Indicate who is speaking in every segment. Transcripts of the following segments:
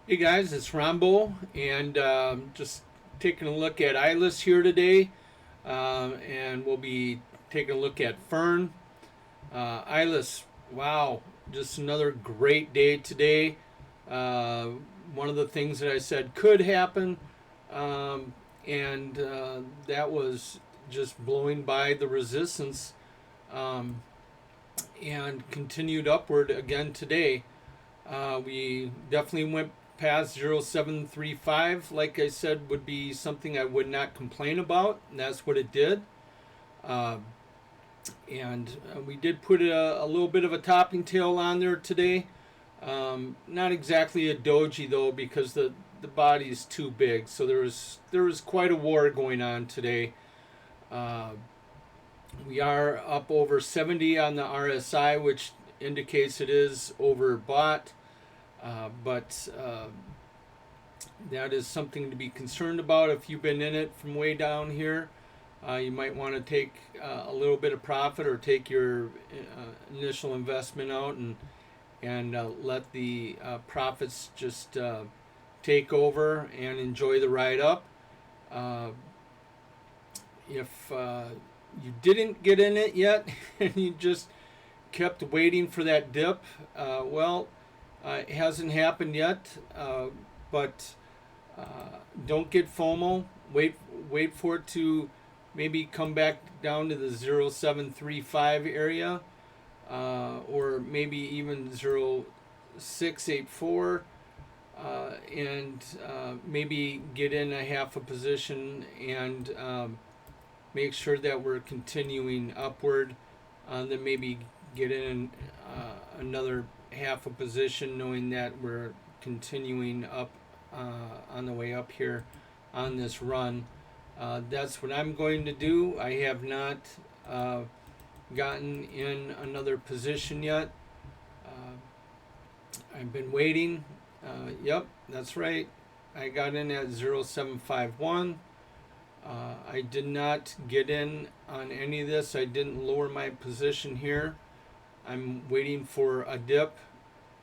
Speaker 1: Hey guys, it's Rombo, and just taking a look at ILIS here today, and we'll be taking a look at Fern. ILIS, wow, just another great day today. Uh, One of the things that I said could happen, and that was just blowing by the resistance um, and continued upward again today. We definitely went past 0735. Like I said, would be something I would not complain about, and that's what it did. Uh, and we did put a little bit of a topping tail on there today. Not exactly a doji though, because the body is too big. So there was quite a war going on today. Uh, we are up over 70 on the RSI, which indicates it is overbought. But that is something to be concerned about. If you've been in it from way down here, you might want to take a little bit of profit or take your initial investment out and let the profits just take over and enjoy the ride up. Uh, if you didn't get in it yet and you just kept waiting for that dip, it hasn't happened yet, but don't get FOMO. Wait for it to maybe come back down to the 0735 area, or maybe even 0684, and maybe get in a half a position and make sure that we're continuing upward. Then maybe get in another half a position, knowing that we're continuing up on the way up here on this run. That's what I'm going to do. I have not gotten in another position yet. Uh, I've been waiting. Yep, that's right. I got in at 0751. I did not get in on any of this. I didn't lower my position here. I'm waiting for a dip,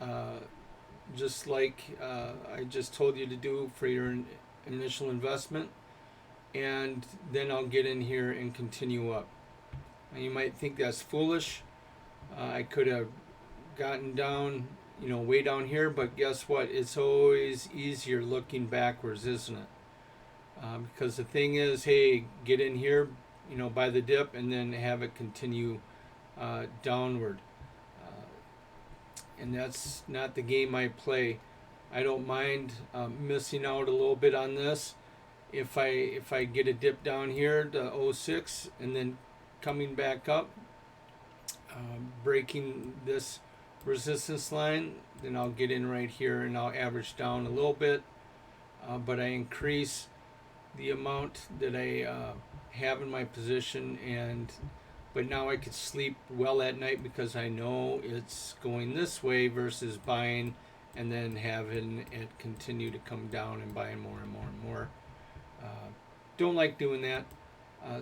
Speaker 1: uh, just like I just told you to do for your initial investment, and then I'll get in here and continue up. Now, you might think that's foolish. I could have gotten down, way down here, but guess what? It's always easier looking backwards, isn't it? Because the thing is, hey, get in here, by the dip, and then have it continue downward. Uh, and that's not the game I play. I don't mind missing out a little bit on this. If I get a dip down here to oh 06 and then coming back up, breaking this resistance line, then I'll get in right here and I'll average down a little bit, but I increase the amount that I have in my position, and but now I could sleep well at night because I know it's going this way versus buying and then having it continue to come down and buying more and more and more. Uh, don't like doing that,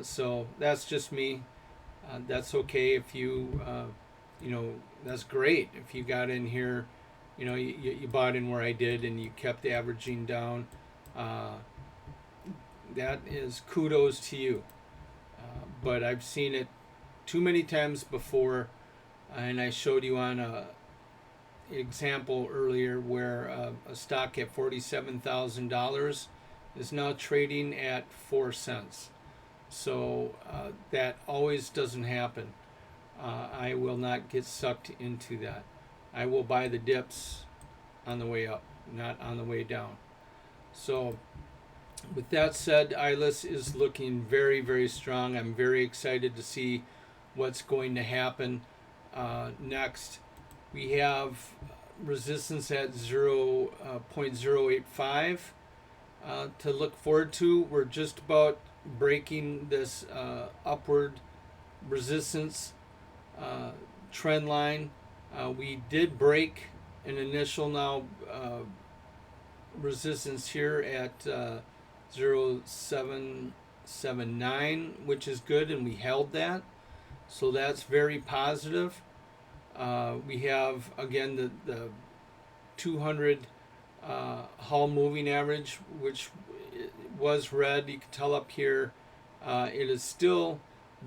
Speaker 1: so that's just me. That's okay if that's great if you got in here, you bought in where I did and you kept averaging down. Uh, that is kudos to you. But I've seen it too many times before, and I showed you on a example earlier where a stock at $47,000 is now trading at 4 cents. So that always doesn't happen. I will not get sucked into that. I will buy the dips on the way up, not on the way down. So with that said, ILIS is looking very, very strong. I'm very excited to see what's going to happen next. We have resistance at 0.085 to look forward to. We're just about breaking this upward resistance trend line. We did break an initial now resistance here at 0779, which is good, and we held that. So that's very positive. We have again the 200 Hall moving average, which was red. You can tell up here it is still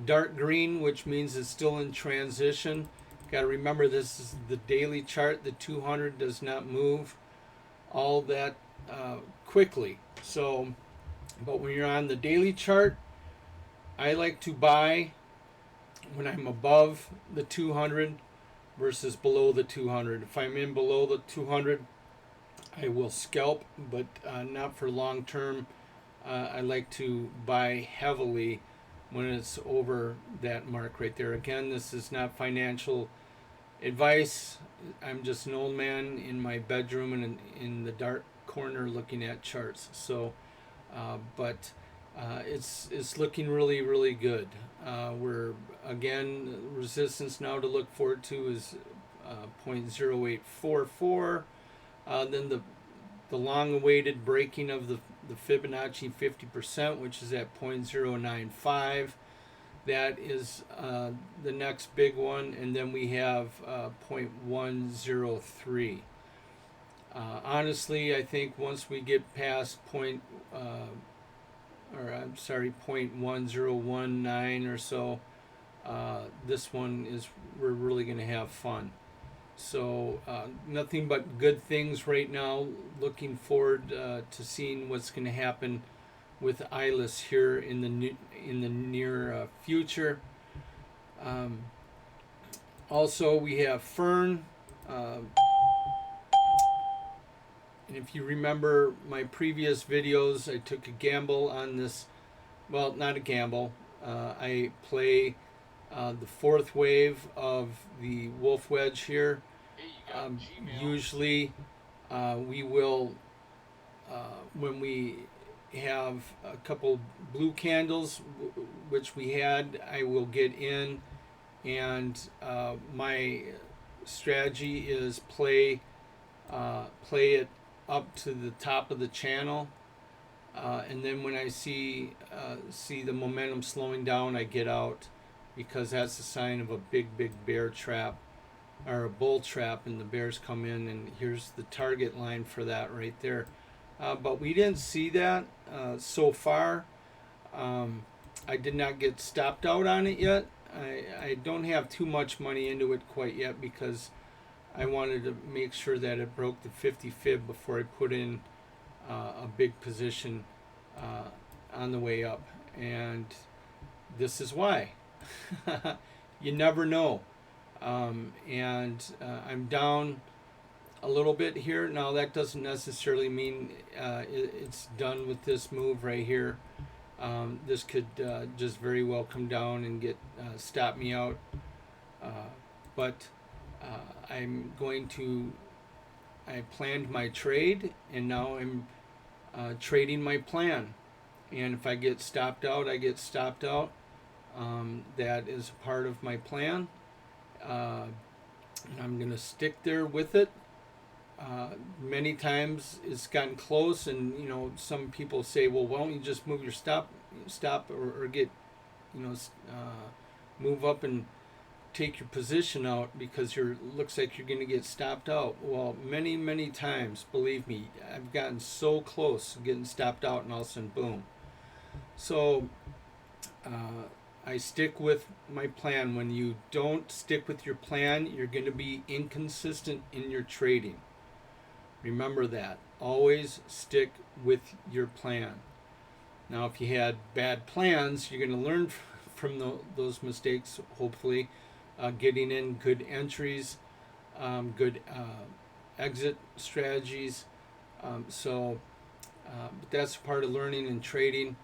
Speaker 1: dark green, which means it's still in transition. Got to remember this is the daily chart. The 200 does not move all that quickly. So, but when you're on the daily chart, I like to buy when I'm above the 200 versus below the 200. If I'm in below the 200, I will scalp, but not for long term. I like to buy heavily when it's over that mark right there. Again, this is not financial advice. I'm just an old man in my bedroom and in the dark corner looking at charts. So, but it's looking really good. We're again resistance now to look forward to is 0.0844. Then the long-awaited breaking of the Fibonacci 50%, which is at 0.095. That is the next big one, and then we have 0.103. Honestly, I think once we get past 0.1019 or so, this one is we're really going to have fun. So nothing but good things right now. Looking forward to seeing what's going to happen with ILIS here in the near future. Also, we have Fern. And if you remember my previous videos, I took a gamble on this. Well, not a gamble. I play the fourth wave of the wolf wedge here. Usually we will, when we have a couple blue candles, which we had, I will get in, and my strategy is play it up to the top of the channel, and then when I see the momentum slowing down, I get out, because that's a sign of a big bear trap or a bull trap, and the bears come in, and here's the target line for that right there. But we didn't see that so far. I did not get stopped out on it yet. I don't have too much money into it quite yet, because I wanted to make sure that it broke the 50 fib before I put in a big position on the way up. And this is why. You never know. And I'm down a little bit here. Now that doesn't necessarily mean it's done with this move right here. This could just very well come down and get stop me out. But I planned my trade, and now I'm trading my plan. And if I get stopped out, I get stopped out. That is a part of my plan. And I'm going to stick there with it. Many times it's gotten close, and some people say, well, why don't you just move your stop or get move up and take your position out, because looks like you're going to get stopped out. Well, many times, believe me, I've gotten so close to getting stopped out, and all of a sudden, boom. So I stick with my plan. When you don't stick with your plan, you're going to be inconsistent in your trading. Remember that. Always stick with your plan. Now, if you had bad plans, you're going to learn from those mistakes, hopefully. Getting in good entries, good exit strategies. But that's part of learning and trading.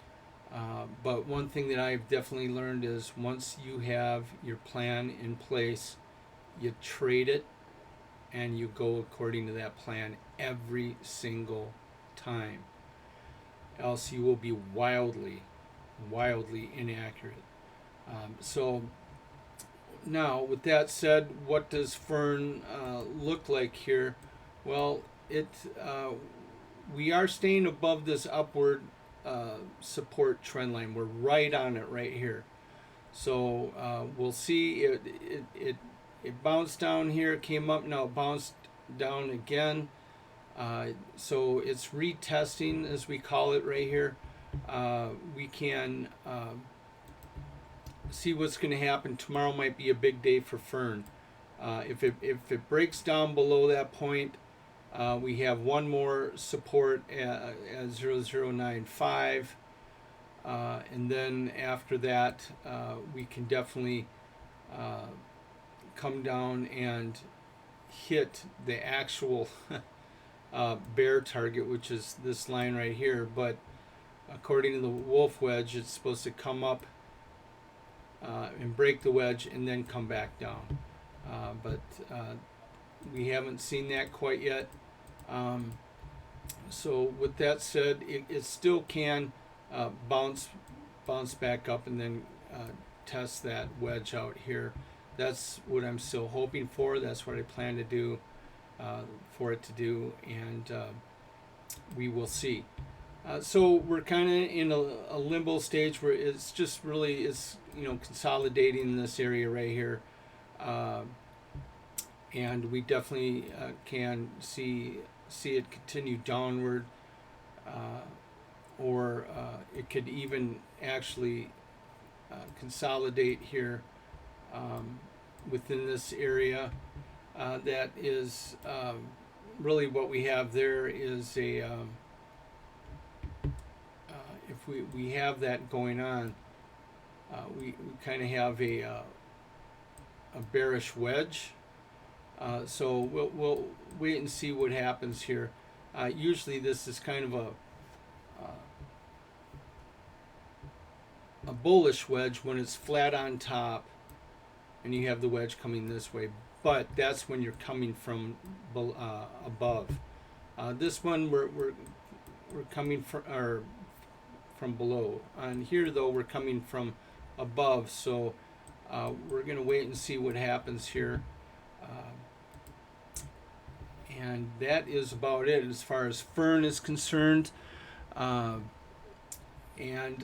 Speaker 1: But one thing that I've definitely learned is, once you have your plan in place, you trade it and you go according to that plan every single time. Else you will be wildly inaccurate. So now, with that said, what does Fern look like here? Well, we are staying above this upward support trend line. We're right on it right here. So we'll see. It bounced down here, came up, now it bounced down again. So it's retesting, as we call it right here. We can see what's going to happen. Tomorrow might be a big day for Fern. If it breaks down below that point, we have one more support at 0095, and then after that, we can definitely come down and hit the actual bear target, which is this line right here. But according to the wolf wedge, it's supposed to come up and break the wedge and then come back down. But we haven't seen that quite yet. So with that said, it still can bounce back up and then test that wedge out here. That's what I'm still hoping for. That's what I plan to do for it to do, and we will see. So we're kind of in a limbo stage where it's just really consolidating in this area right here, and we definitely can see it continue downward, or it could even actually consolidate here within this area. That is really what we have there is a if we have that going on, we kind of have a bearish wedge. So we'll wait and see what happens here. Usually this is kind of a bullish wedge when it's flat on top and you have the wedge coming this way, but that's when you're coming from above. This one we're coming from below. On here though, we're coming from above, so we're going to wait and see what happens here. And that is about it as far as Fern is concerned. And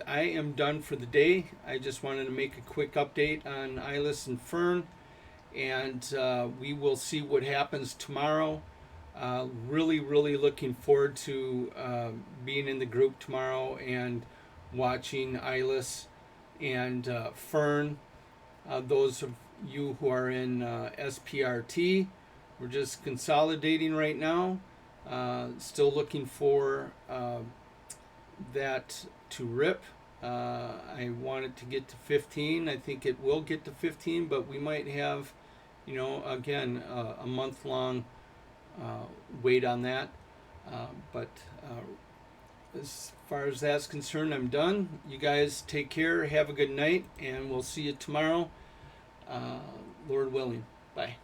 Speaker 1: I am done for the day. I just wanted to make a quick update on ILIS and Fern, and we will see what happens tomorrow. Really looking forward to being in the group tomorrow and watching ILIS and Fern. Those of you who are in SPRT, we're just consolidating right now. Still looking for that to rip. I want it to get to 15. I think it will get to 15, but we might have, again, a month-long wait on that. But as far as that's concerned, I'm done. You guys take care. Have a good night, and we'll see you tomorrow, Lord willing. Bye.